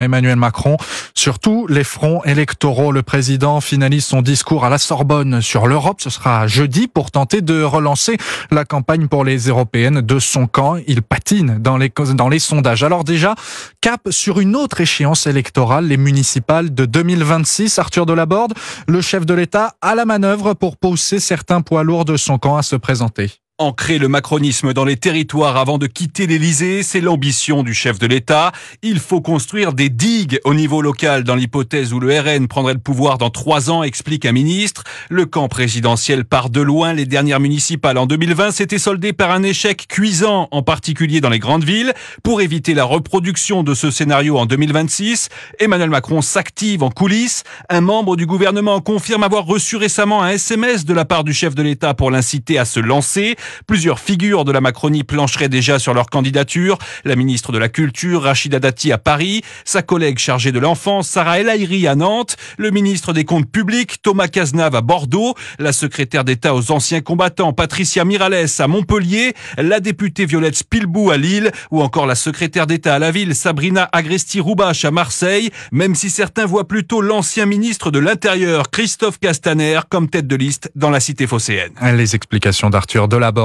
Emmanuel Macron. Sur tous les fronts électoraux, le président finalise son discours à la Sorbonne sur l'Europe. Ce sera jeudi pour tenter de relancer la campagne pour les européennes de son camp. Il patine dans les sondages. Alors déjà, cap sur une autre échéance électorale, les municipales de 2026. Arthur Delaborde, le chef de l'État, à la manœuvre pour pousser certains poids lourds de son camp à se présenter. Ancrer le macronisme dans les territoires avant de quitter l'Élysée, c'est l'ambition du chef de l'État. Il faut construire des digues au niveau local dans l'hypothèse où le RN prendrait le pouvoir dans 3 ans, explique un ministre. Le camp présidentiel part de loin. Les dernières municipales en 2020 s'étaient soldées par un échec cuisant, en particulier dans les grandes villes. Pour éviter la reproduction de ce scénario en 2026, Emmanuel Macron s'active en coulisses. Un membre du gouvernement confirme avoir reçu récemment un SMS de la part du chef de l'État pour l'inciter à se lancer. Plusieurs figures de la Macronie plancheraient déjà sur leur candidature. La ministre de la Culture, Rachida Dati à Paris, sa collègue chargée de l'enfance, Sarah El Haïry à Nantes, le ministre des Comptes publics, Thomas Cazenave à Bordeaux, la secrétaire d'État aux anciens combattants, Patricia Miralles à Montpellier, la députée Violette Spilbou à Lille, ou encore la secrétaire d'État à la ville, Sabrina Agresti-Roubache à Marseille, même si certains voient plutôt l'ancien ministre de l'Intérieur, Christophe Castaner, comme tête de liste dans la cité phocéenne. Les explications d'Arthur Delaborde.